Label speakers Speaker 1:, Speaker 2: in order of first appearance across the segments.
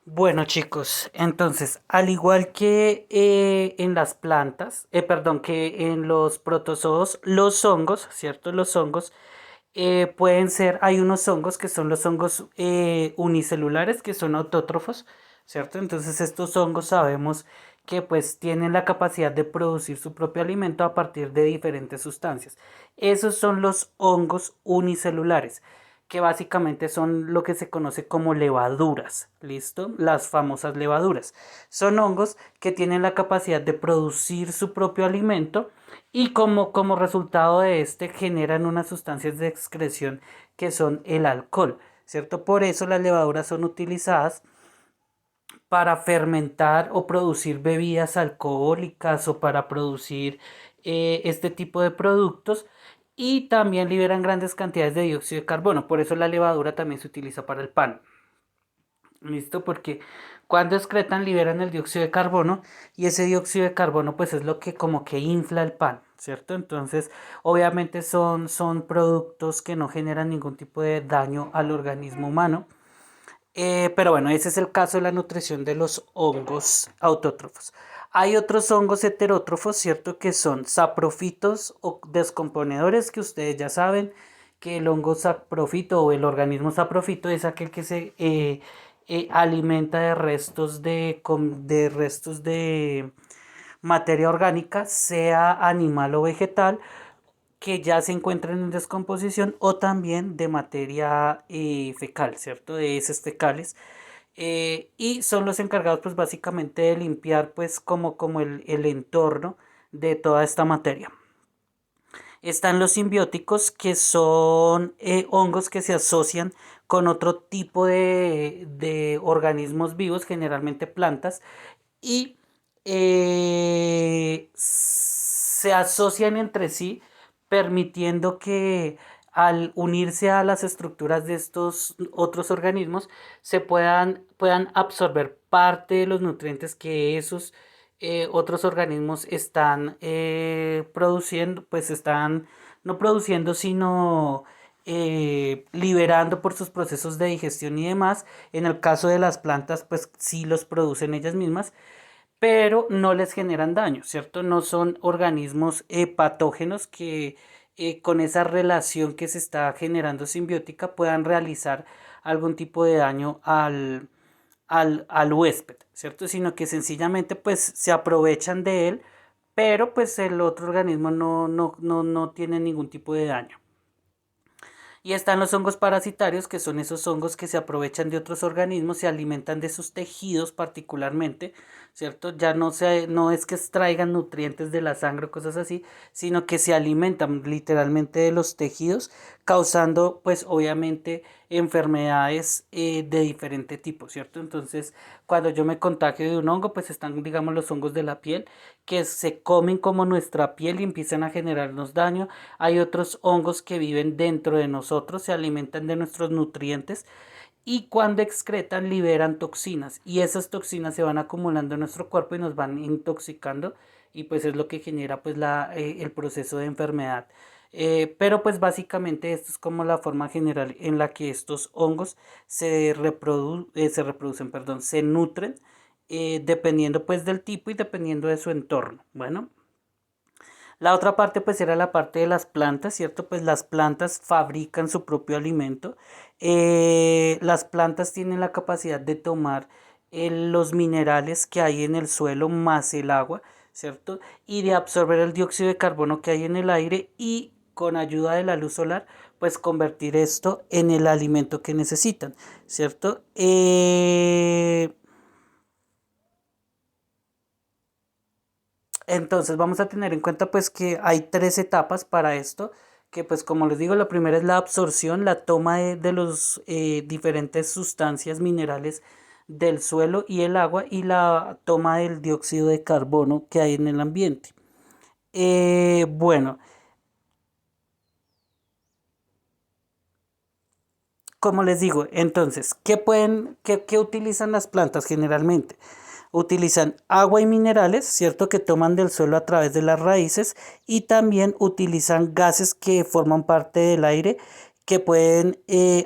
Speaker 1: Bueno chicos, entonces, al igual que en las plantas, perdón, que en los protozoos, los hongos, ¿cierto? Los hongos pueden ser, hay unos hongos que son los hongos unicelulares, que son autótrofos, ¿cierto? Entonces estos hongos sabemos que pues tienen la capacidad de producir su propio alimento a partir de diferentes sustancias. Esos son los hongos unicelulares, que básicamente son lo que se conoce como levaduras, ¿listo? Las famosas levaduras. Son hongos que tienen la capacidad de producir su propio alimento y como resultado de este generan unas sustancias de excreción que son el alcohol, ¿cierto? Por eso las levaduras son utilizadas para fermentar o producir bebidas alcohólicas o para producir este tipo de productos y también liberan grandes cantidades de dióxido de carbono. Por eso la levadura también se utiliza para el pan. ¿Listo? Porque cuando excretan liberan el dióxido de carbono y ese dióxido de carbono pues es lo que como que infla el pan, ¿cierto? Entonces obviamente son productos que no generan ningún tipo de daño al organismo humano. Pero bueno, ese es el caso de la nutrición de los hongos autótrofos. Hay otros hongos heterótrofos, ¿cierto? Que son saprofitos o descomponedores, que ustedes ya saben que el hongo saprofito o el organismo saprofito es aquel que se alimenta de restos de materia orgánica, sea animal o vegetal, que ya se encuentran en descomposición o también de materia fecal, ¿cierto? De heces fecales. Y son los encargados pues básicamente de limpiar pues como el entorno de toda esta materia. Están los simbióticos, que son hongos que se asocian con otro tipo de organismos vivos, generalmente plantas, y se asocian entre sí, permitiendo que al unirse a las estructuras de estos otros organismos puedan absorber parte de los nutrientes que esos otros organismos están produciendo, pues están no produciendo, sino liberando por sus procesos de digestión y demás. En el caso de las plantas, pues sí los producen ellas mismas, pero no les generan daño, ¿cierto? No son organismos patógenos que con esa relación que se está generando simbiótica puedan realizar algún tipo de daño al huésped, ¿cierto? Sino que sencillamente pues se aprovechan de él, pero pues el otro organismo no tiene ningún tipo de daño. Y están los hongos parasitarios, que son esos hongos que se aprovechan de otros organismos, se alimentan de sus tejidos particularmente, ¿cierto? Ya no es que extraigan nutrientes de la sangre o cosas así, sino que se alimentan literalmente de los tejidos, causando pues obviamente enfermedades de diferente tipo, ¿cierto? Entonces, cuando yo me contagio de un hongo, pues están, digamos, los hongos de la piel, que se comen como nuestra piel y empiezan a generarnos daño. Hay otros hongos que viven dentro de nosotros, se alimentan de nuestros nutrientes y cuando excretan liberan toxinas y esas toxinas se van acumulando en nuestro cuerpo y nos van intoxicando y pues es lo que genera pues el proceso de enfermedad. Pero pues básicamente esto es como la forma general en la que estos hongos se reproducen, perdón, se nutren, dependiendo pues del tipo y dependiendo de su entorno. Bueno. La otra parte pues era la parte de las plantas, ¿cierto? Pues las plantas fabrican su propio alimento. Las plantas tienen la capacidad de tomar los minerales que hay en el suelo más el agua, ¿cierto? Y de absorber el dióxido de carbono que hay en el aire y con ayuda de la luz solar, pues convertir esto en el alimento que necesitan, ¿cierto? Entonces vamos a tener en cuenta pues que hay tres etapas para esto, que pues como les digo, la primera es la absorción, la toma de los diferentes sustancias minerales del suelo y el agua y la toma del dióxido de carbono que hay en el ambiente. Bueno, como les digo, entonces, qué utilizan las plantas generalmente? Utilizan agua y minerales, ¿cierto? Que toman del suelo a través de las raíces y también utilizan gases que forman parte del aire que pueden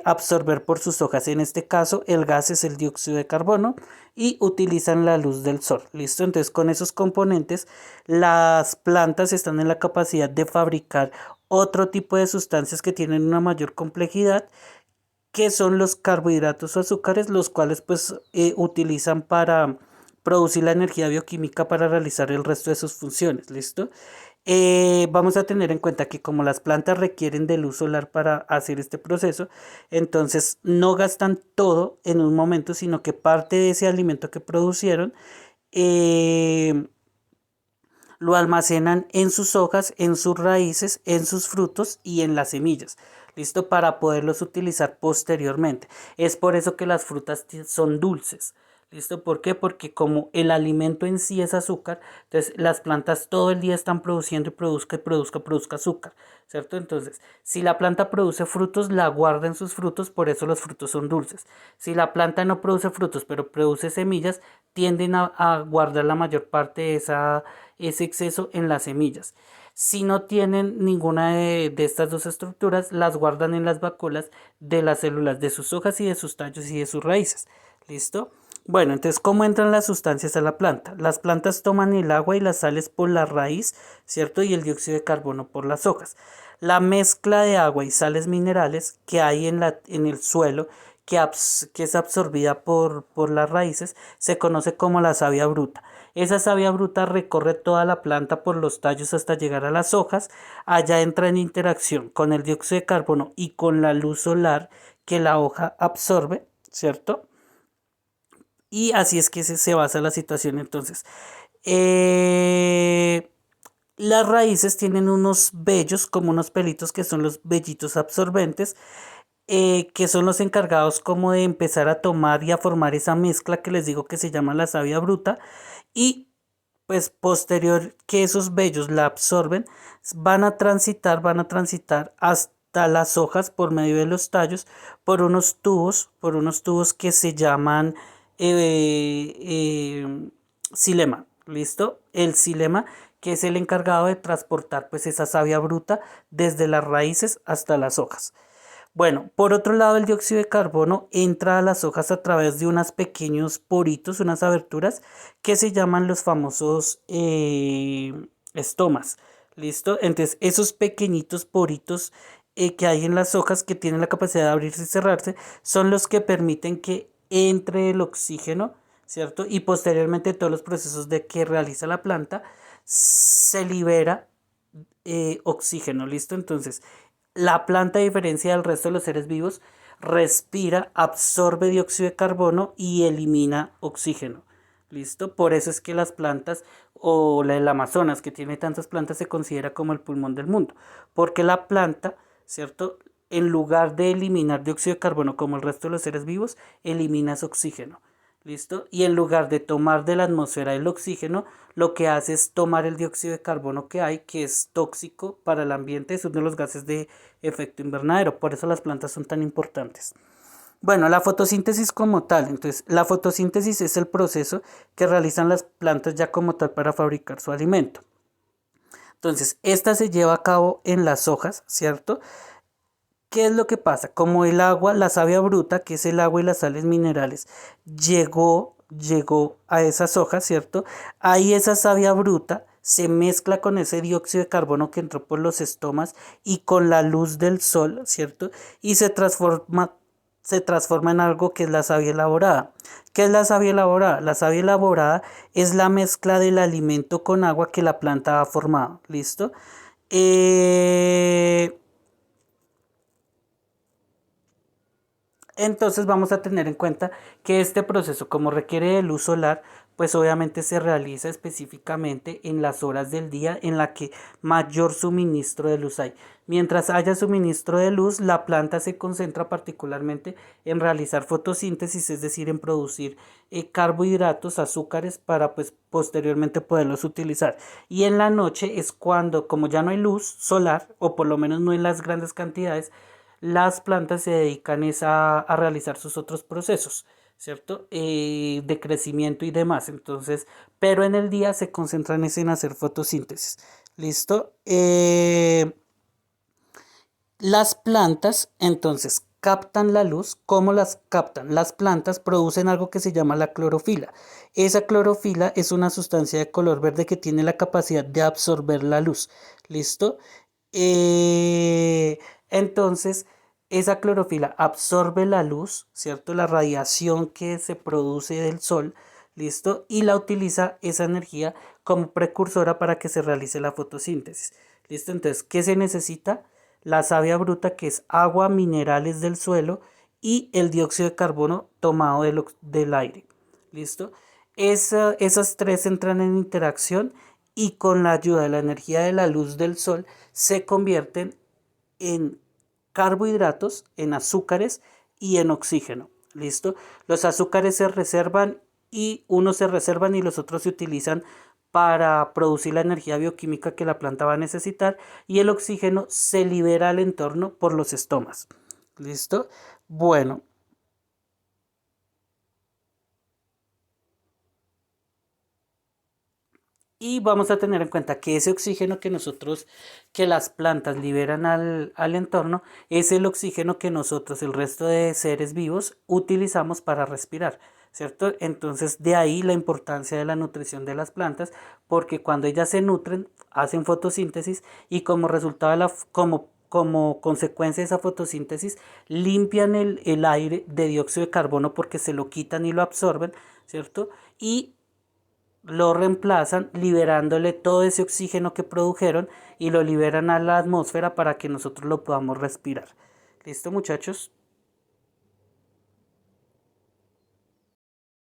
Speaker 1: absorber por sus hojas. En este caso, el gas es el dióxido de carbono y utilizan la luz del sol. ¿Listo? Entonces, con esos componentes, las plantas están en la capacidad de fabricar otro tipo de sustancias que tienen una mayor complejidad, que son los carbohidratos o azúcares, los cuales pues utilizan para producir la energía bioquímica para realizar el resto de sus funciones. ¿Listo? Vamos a tener en cuenta que como las plantas requieren de luz solar para hacer este proceso, entonces no gastan todo en un momento, sino que parte de ese alimento que producieron eh, lo almacenan en sus hojas, en sus raíces, en sus frutos y en las semillas. ¿Listo? Para poderlos utilizar posteriormente. Es por eso que las frutas son dulces. ¿Listo? ¿Por qué? Porque como el alimento en sí es azúcar, entonces las plantas todo el día están produciendo y produzca azúcar, ¿cierto? Entonces, si la planta produce frutos, la guarda en sus frutos, por eso los frutos son dulces. Si la planta no produce frutos, pero produce semillas, tienden a guardar la mayor parte de ese exceso en las semillas. Si no tienen ninguna de estas dos estructuras, las guardan en las vacuolas de las células de sus hojas y de sus tallos y de sus raíces. ¿Listo? Bueno, entonces, ¿cómo entran las sustancias a la planta? Las plantas toman el agua y las sales por la raíz, ¿cierto? Y el dióxido de carbono por las hojas. La mezcla de agua y sales minerales que hay en el suelo, que es absorbida por las raíces, se conoce como la savia bruta. Esa savia bruta recorre toda la planta por los tallos hasta llegar a las hojas. Allá entra en interacción con el dióxido de carbono y con la luz solar que la hoja absorbe, ¿cierto? Y así es que se basa la situación. Entonces, eh, las raíces tienen unos vellos, como unos pelitos que son los vellitos absorbentes, que son los encargados como de empezar a tomar y a formar esa mezcla que les digo que se llama la savia bruta. Y pues posterior que esos vellos la absorben, van a transitar hasta las hojas por medio de los tallos por unos tubos que se llaman xilema. ¿Listo? El xilema, que es el encargado de transportar pues esa savia bruta desde las raíces hasta las hojas. Bueno, por otro lado, el dióxido de carbono entra a las hojas a través de unos pequeños poritos, unas aberturas que se llaman los famosos estomas. ¿Listo? Entonces, esos pequeñitos poritos que hay en las hojas que tienen la capacidad de abrirse y cerrarse son los que permiten que entre el oxígeno, ¿cierto? Y posteriormente todos los procesos de que realiza la planta se libera oxígeno. ¿Listo? Entonces, la planta, a diferencia del resto de los seres vivos, respira, absorbe dióxido de carbono y elimina oxígeno. ¿Listo? Por eso es que las plantas o el Amazonas, que tiene tantas plantas, se considera como el pulmón del mundo. Porque la planta, ¿cierto? En lugar de eliminar dióxido de carbono como el resto de los seres vivos, elimina ese oxígeno. ¿Listo? Y en lugar de tomar de la atmósfera el oxígeno, lo que hace es tomar el dióxido de carbono que hay, que es tóxico para el ambiente, es uno de los gases de efecto invernadero. Por eso las plantas son tan importantes. Bueno, la fotosíntesis como tal. Entonces, la fotosíntesis es el proceso que realizan las plantas ya como tal para fabricar su alimento. Entonces, esta se lleva a cabo en las hojas, ¿cierto? ¿Qué es lo que pasa? Como el agua, la savia bruta, que es el agua y las sales minerales, llegó a esas hojas, ¿cierto? Ahí esa savia bruta se mezcla con ese dióxido de carbono que entró por los estomas y con la luz del sol, ¿cierto? Y se transforma en algo que es la savia elaborada. ¿Qué es la savia elaborada? La savia elaborada es la mezcla del alimento con agua que la planta ha formado, ¿listo? Entonces vamos a tener en cuenta que este proceso, como requiere de luz solar, pues obviamente se realiza específicamente en las horas del día en la que mayor suministro de luz hay. Mientras haya suministro de luz, la planta se concentra particularmente en realizar fotosíntesis, es decir, en producir carbohidratos, azúcares, para pues posteriormente poderlos utilizar. Y en la noche es cuando, como ya no hay luz solar, o por lo menos no en las grandes cantidades, las plantas se dedican a realizar sus otros procesos, ¿cierto? De crecimiento y demás. Entonces, pero en el día se concentran en hacer fotosíntesis. ¿Listo? Las plantas, entonces, captan la luz. ¿Cómo las captan? Las plantas producen algo que se llama la clorofila. Esa clorofila es una sustancia de color verde que tiene la capacidad de absorber la luz. ¿Listo? Eh, entonces, esa clorofila absorbe la luz, ¿cierto? La radiación que se produce del sol, ¿listo? Y la utiliza esa energía como precursora para que se realice la fotosíntesis. ¿Listo? Entonces, ¿qué se necesita? La savia bruta, que es agua, minerales del suelo y el dióxido de carbono tomado del aire. ¿Listo? Esas tres entran en interacción y con la ayuda de la energía de la luz del sol se convierten en carbohidratos, en azúcares y en oxígeno. ¿Listo? Los azúcares se reservan y unos se reservan y los otros se utilizan para producir la energía bioquímica que la planta va a necesitar y el oxígeno se libera al entorno por los estomas. ¿Listo? Bueno, y vamos a tener en cuenta que ese oxígeno que las plantas liberan al entorno, es el oxígeno que nosotros, el resto de seres vivos, utilizamos para respirar, ¿cierto? Entonces, de ahí la importancia de la nutrición de las plantas, porque cuando ellas se nutren, hacen fotosíntesis y como resultado como consecuencia de esa fotosíntesis, limpian el aire de dióxido de carbono porque se lo quitan y lo absorben, ¿cierto? Y lo reemplazan liberándole todo ese oxígeno que produjeron y lo liberan a la atmósfera para que nosotros lo podamos respirar. ¿Listo, muchachos?